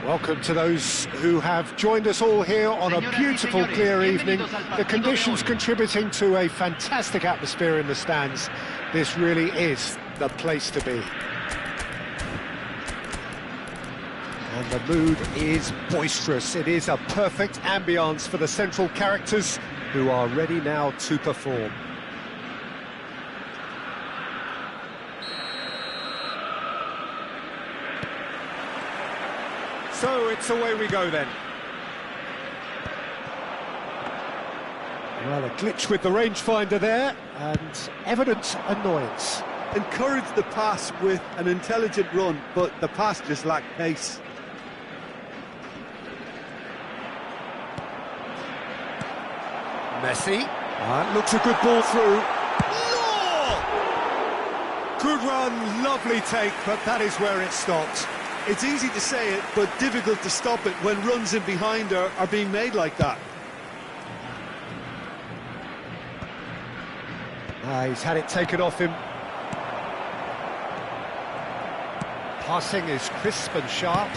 Welcome to those who have joined us all here on a beautiful, clear evening. The conditions contributing to a fantastic atmosphere in the stands. This really is the place to be. And the mood is boisterous. It is a perfect ambience for the central characters who are ready now to perform. So it's away we go then. Well, a glitch with the rangefinder there, and evident annoyance. Encouraged the pass with an intelligent run, but the pass just lacked pace. Messi. Looks a good ball through. Oh! Good run, lovely take, but that is where it stopped. It's easy to say it, but difficult to stop it when runs in behind are being made like that. He's had it taken off him. Passing is crisp and sharp.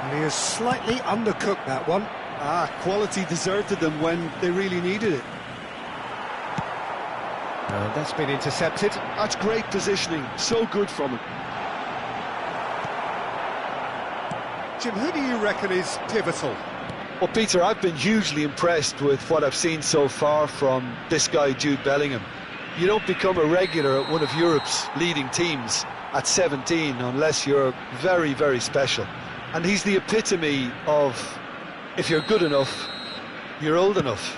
And he has slightly undercooked that one. Quality deserted them when they really needed it. That's been intercepted. That's great positioning, so good from him. Jim, who do you reckon is pivotal? Well, Peter, I've been hugely impressed with what I've seen so far from this guy, Jude Bellingham. You don't become a regular at one of Europe's leading teams at 17 unless you're very, very special. And he's the epitome of, if you're good enough, you're old enough.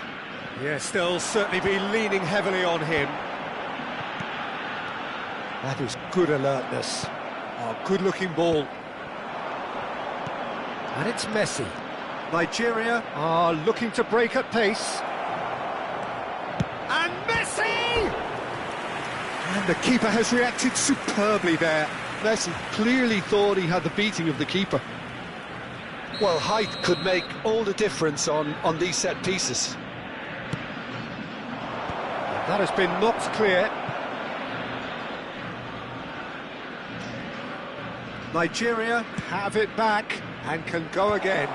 Yes, they'll certainly be leaning heavily on him. That is good alertness. Good-looking ball. And it's Messi. Nigeria are looking to break at pace. And Messi! And the keeper has reacted superbly there. Messi clearly thought he had the beating of the keeper. Well, height could make all the difference on these set pieces. That has been knocked clear. Nigeria have it back and can go again.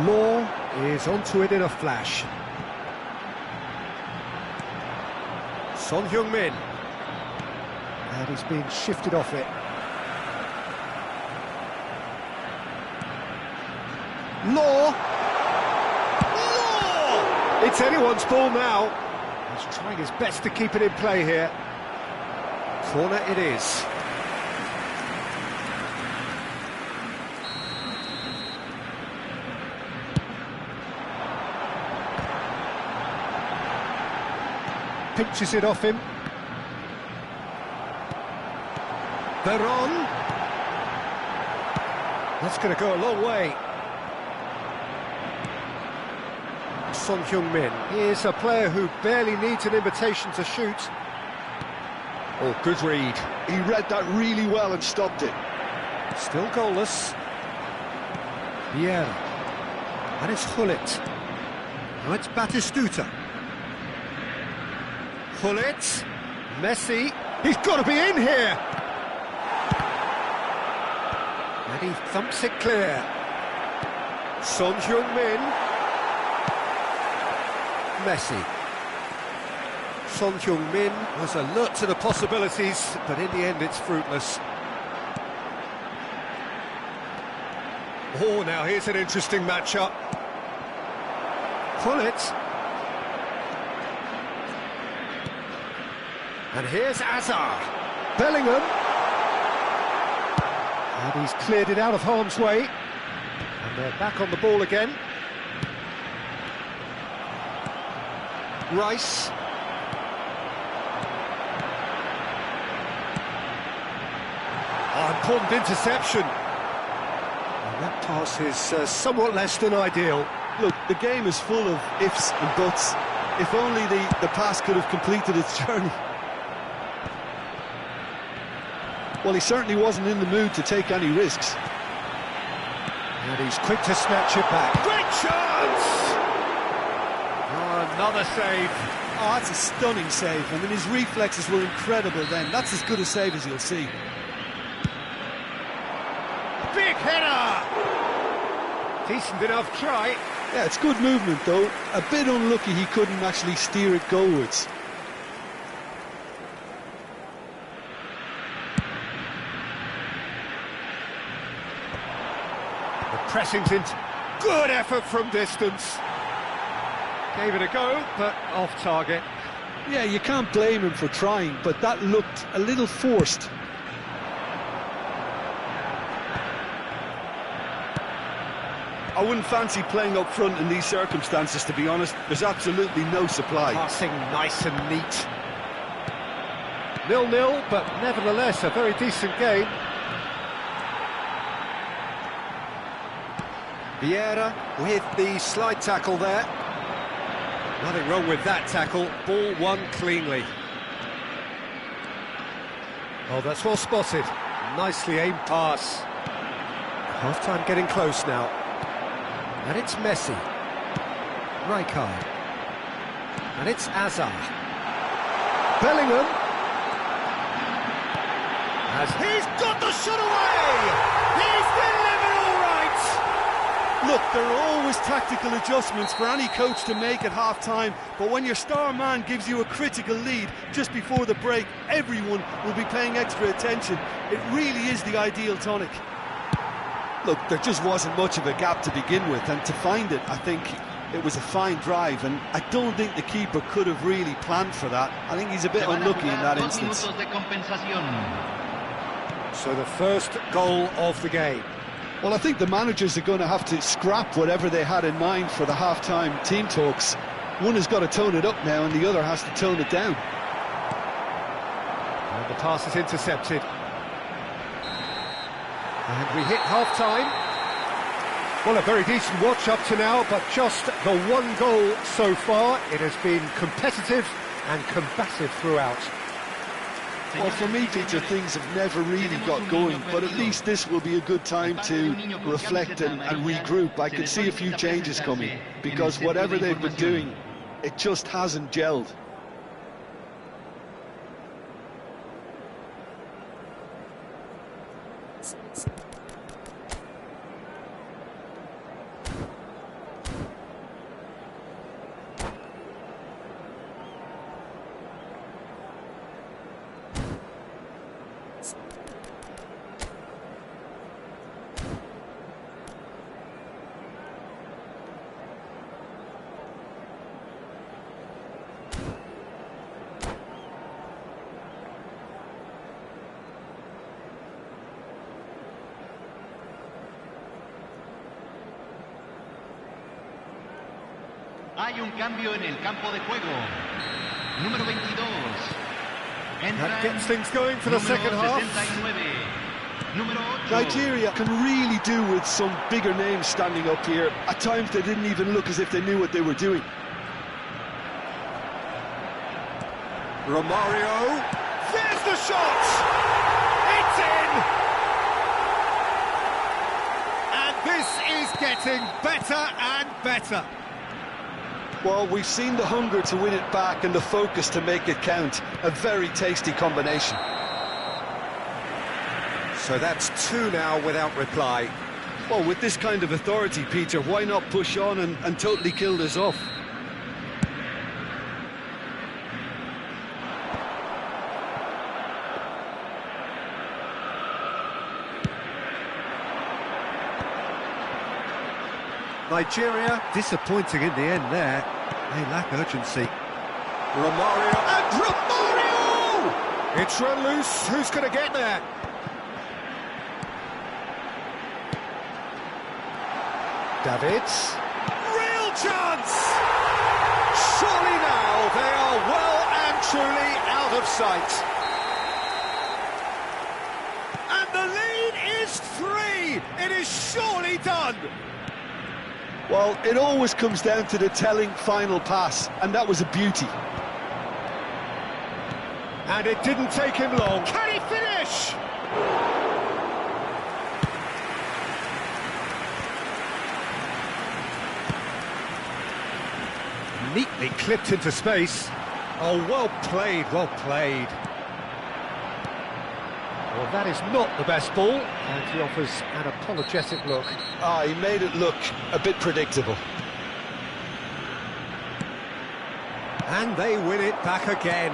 Law is onto it in a flash. Son Heung-min. And he's been shifted off it. Law! Law! It's anyone's ball now. He's trying his best to keep it in play here. Corner it is. Pinches it off him. Veron. That's going to go a long way. Son Heung-min is a player who barely needs an invitation to shoot. Oh, good read. He read that really well and stopped it. Still goalless. Vieira. And it's Hullet. Now it's Batistuta. Hullet. Messi. He's got to be in here. And he thumps it clear. Son Heung-min. Messi. Son Heung-min was alert to the possibilities, but in the end it's fruitless. Oh, now here's an interesting matchup. Hullet. And here's Azar. Bellingham. And he's cleared it out of harm's way. And they're back on the ball again. Rice. Important interception. And that pass is somewhat less than ideal. Look, the game is full of ifs and buts. If only the pass could have completed its journey. Well, he certainly wasn't in the mood to take any risks. And he's quick to snatch it back. Great chance! Oh, another save. Oh, that's a stunning save. I mean, his reflexes were incredible then. That's as good a save as you'll see. Big header! Decent enough try. Yeah, it's good movement though. A bit unlucky he couldn't actually steer it goalwards. The pressing's in. Good effort from distance. Gave it a go, but off target. Yeah, you can't blame him for trying, but that looked a little forced. I wouldn't fancy playing up front in these circumstances, to be honest. There's absolutely no supply. Passing nice and neat. 0-0, but nevertheless a very decent game. Vieira with the slide tackle there. Nothing wrong with that tackle. Ball won cleanly. Oh, that's well spotted. Nicely aimed pass. Half-time getting close now. And it's Messi. Rijkaard. And it's Azar. Bellingham. As he's got the shot away! He's delivered all right! Look, there are always tactical adjustments for any coach to make at half-time, but when your star man gives you a critical lead just before the break, everyone will be paying extra attention. It really is the ideal tonic. Look, there just wasn't much of a gap to begin with, and to find it, I think it was a fine drive, and I don't think the keeper could have really planned for that. I think he's a bit unlucky in that instance. So the first goal of the game. Well, I think the managers are going to have to scrap whatever they had in mind for the half-time team talks. One has got to tone it up now, and the other has to tone it down. And the pass is intercepted. And we hit half-time. Well, a very decent watch up to now, but just the one goal so far. It has been competitive and combative throughout. Well, for me, Peter, things have never really got going, but at least this will be a good time to reflect and regroup. I can see a few changes coming, because whatever they've been doing, it just hasn't gelled. Hay un cambio en el campo de juego. Número 22. That gets things going for the second half. Nigeria can really do with some bigger names standing up here. At times they didn't even look as if they knew what they were doing. Romario. There's the shot! It's in! And this is getting better and better. Well, we've seen the hunger to win it back and the focus to make it count. A very tasty combination. So that's two now without reply. Well, with this kind of authority, Peter, why not push on and totally kill this off? Nigeria disappointing in the end there. They lack urgency. Romario and Romario! It's run loose. Who's going to get there? Davids. Real chance! Surely now they are well and truly out of sight. And the lead is 3. It is surely done. Well, it always comes down to the telling final pass, and that was a beauty. And it didn't take him long. Can he finish? Neatly clipped into space. Oh, well played, well played. Well, that is not the best ball, and he offers an apologetic look. Ah, he made it look a bit predictable. And they win it back again.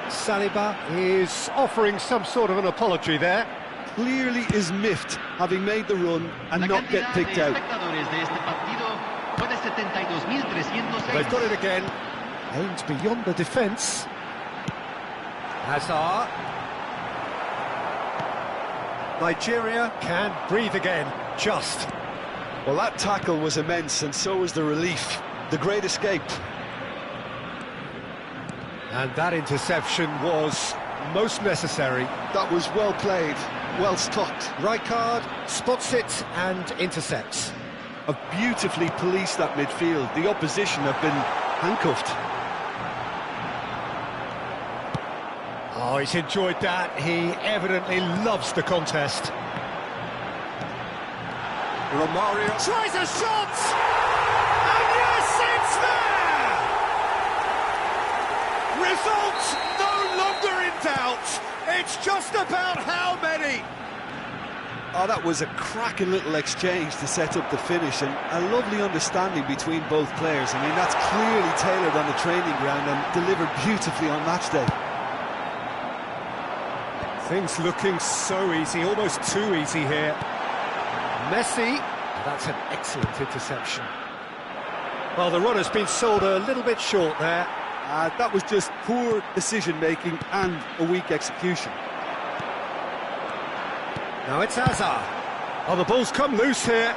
Saliba is offering some sort of an apology there. Clearly is miffed, having made the run and not get picked out. They've got it again. Aimed beyond the defence. Hazard. Nigeria can breathe again, just. Well, that tackle was immense, and so was the relief. The great escape. And that interception was most necessary. That was well played, well stopped. Rijkaard spots it and intercepts. Have beautifully policed that midfield. The opposition have been handcuffed. Oh, he's enjoyed that. He evidently loves the contest. Romario tries a shot! And yes, it's there! Results no longer in doubt. It's just about how many. Oh, that was a cracking little exchange to set up the finish, and a lovely understanding between both players. I mean, that's clearly tailored on the training ground and delivered beautifully on match day. Things looking so easy, almost too easy here. Messi, that's an excellent interception. Well, the run has been sold a little bit short there. That was just poor decision-making and a weak execution. Now it's Hazard. Oh, the ball's come loose here.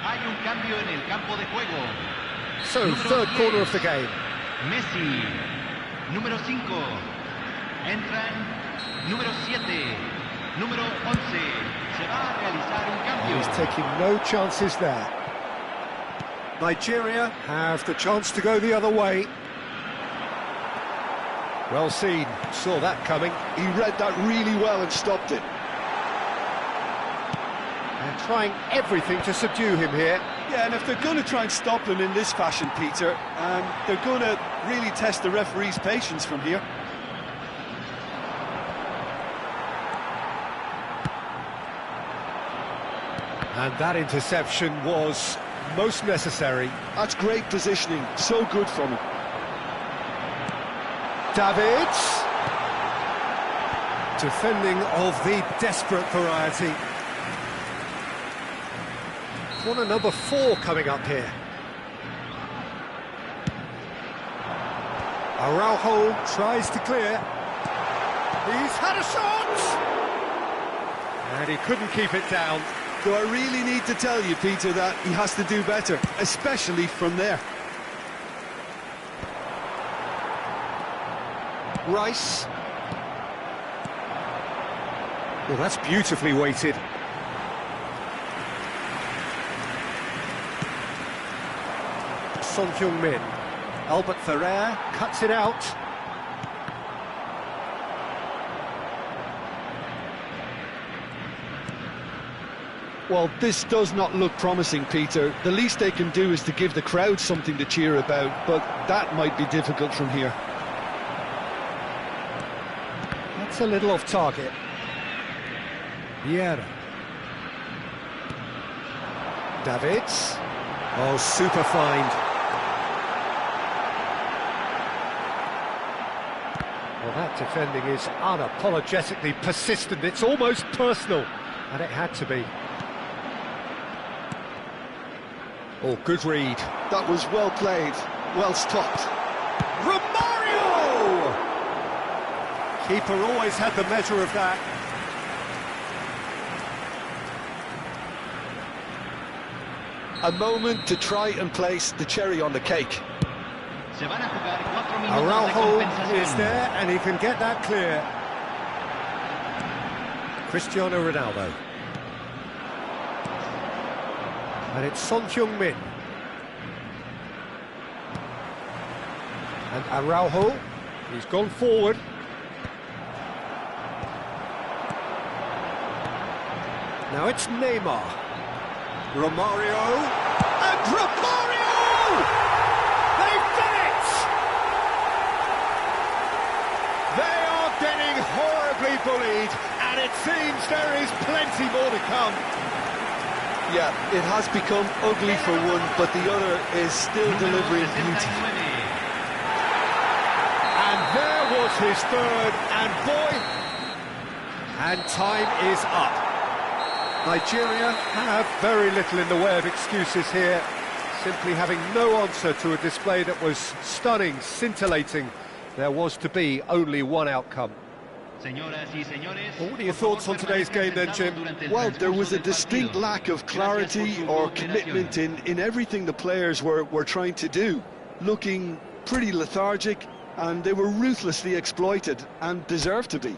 Hay un cambio en el campo de juego. So, third corner of the game. Messi, número 5. Entran número 7, número 11. Se va a realizar un cambio. He's taking no chances there. Nigeria have the chance to go the other way. Well seen, saw that coming. He read that really well and stopped it. And trying everything to subdue him here. Yeah, and if they're going to try and stop him in this fashion, Peter, they're going to really test the referee's patience from here. And that interception was most necessary. That's great positioning, so good from him. Davids. Defending of the desperate variety. Corner number 4 coming up here. Araujo tries to clear. He's had a shot! And he couldn't keep it down. Do I really need to tell you, Peter, that he has to do better, especially from there? Rice. Well, that's beautifully weighted. Son Heung-min. Albert Ferrer cuts it out. Well, this does not look promising, Peter. The least they can do is to give the crowd something to cheer about, but that might be difficult from here. That's a little off target. Vieira. Davids. Oh, super find. Well, that defending is unapologetically persistent. It's almost personal, and it had to be. Oh, good read. That was well played, well stopped. Romario! Keeper always had the measure of that. A moment to try and place the cherry on the cake. Se van a jugar 4 minutos de Araujo compensación. is there and he can get that clear. Cristiano Ronaldo. And it's Son Heung-min. And Araujo, he's gone forward. Now it's Neymar. Romario. And Romario! They've done it! They are getting horribly bullied, and it seems there is plenty more to come. Yeah, it has become ugly for one, but the other is still delivering beauty. And there was his third, and boy, and time is up. Nigeria have very little in the way of excuses here, simply having no answer to a display that was stunning, scintillating. There was to be only one outcome. Well, what are your thoughts on today's game then, Jim? Well, there was a distinct lack of clarity or commitment in everything the players were trying to do. Looking pretty lethargic, and they were ruthlessly exploited and deserved to be.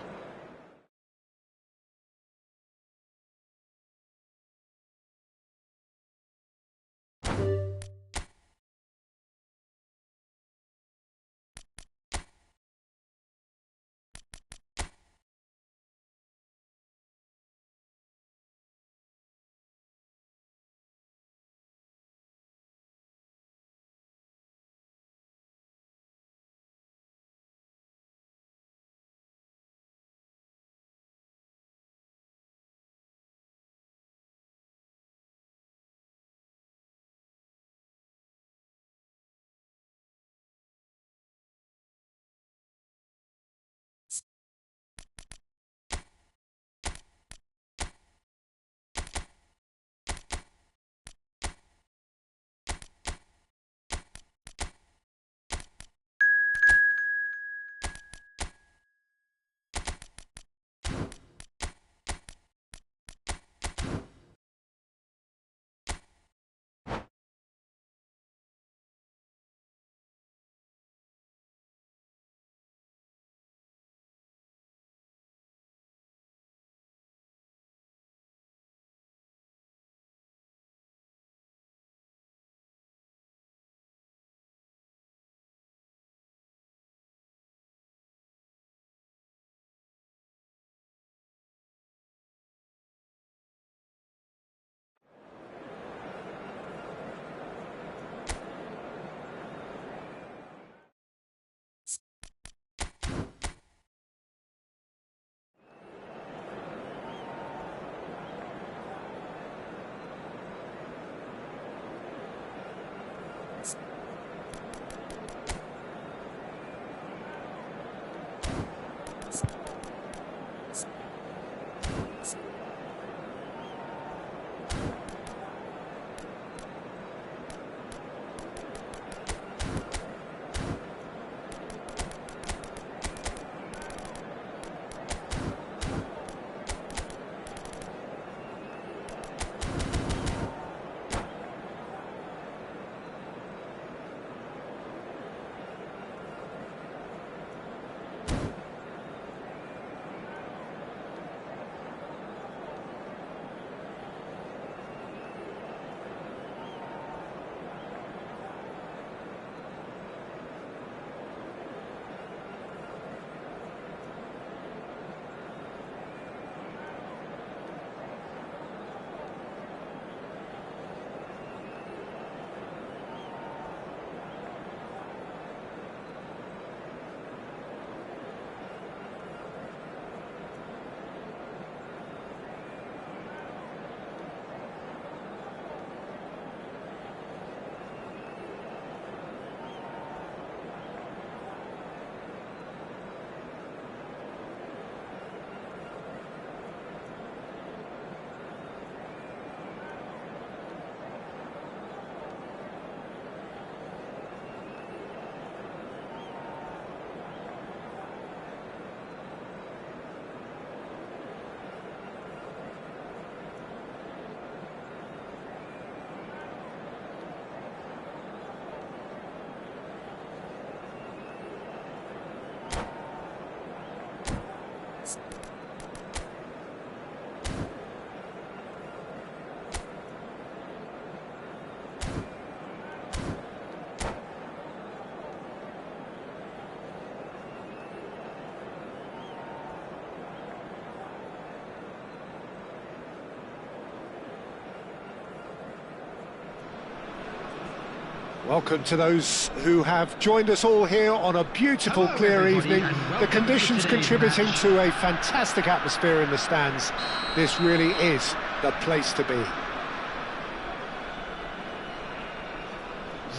Welcome to those who have joined us all here on a beautiful, clear evening. The conditions contributing to a fantastic atmosphere in the stands. This really is the place to be.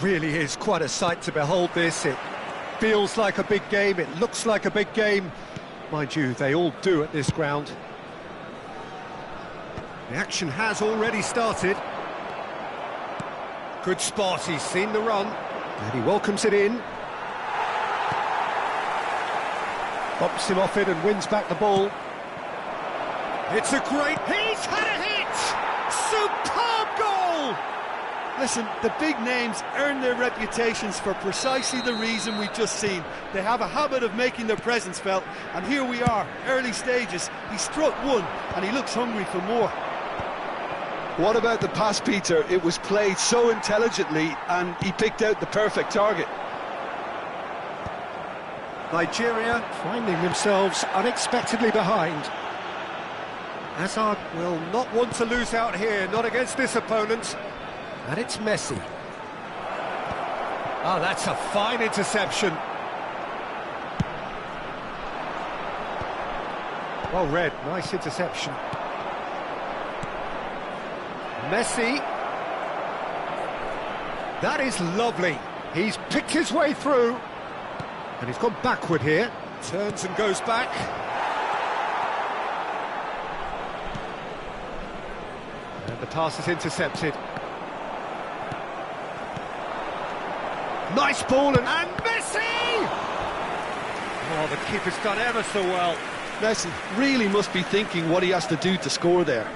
Really is quite a sight to behold this. It feels like a big game, it looks like a big game. Mind you, they all do at this ground. The action has already started. Good spot, he's seen the run, and he welcomes it in. Bumps him off it and wins back the ball. It's a great... He's had a hit! Superb goal! Listen, the big names earn their reputations for precisely the reason we've just seen. They have a habit of making their presence felt, and here we are, early stages. He struck one, and he looks hungry for more. What about the pass, Peter? It was played so intelligently and he picked out the perfect target. Nigeria finding themselves unexpectedly behind. Hazard will not want to lose out here, not against this opponent. And it's Messi. Oh, that's a fine interception. Well read, nice interception. Messi. That is lovely. He's picked his way through. And he's gone backward here. Turns and goes back. And the pass is intercepted. Nice ball and Messi! Oh, the keeper's done ever so well. Messi really must be thinking what he has to do to score there.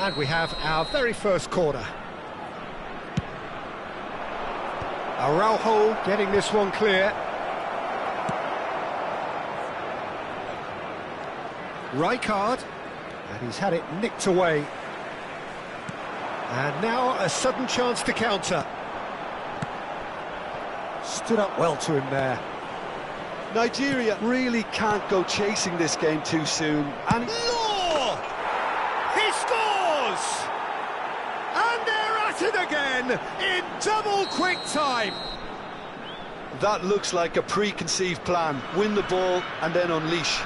And we have our very first corner. Araujo getting this one clear. Rijkaard, and he's had it nicked away. And now a sudden chance to counter. Stood up well to him there. Nigeria really can't go chasing this game too soon. And Law! He scores! And they're at it again in double quick time. that looks like a preconceived plan. Win the ball and then unleash.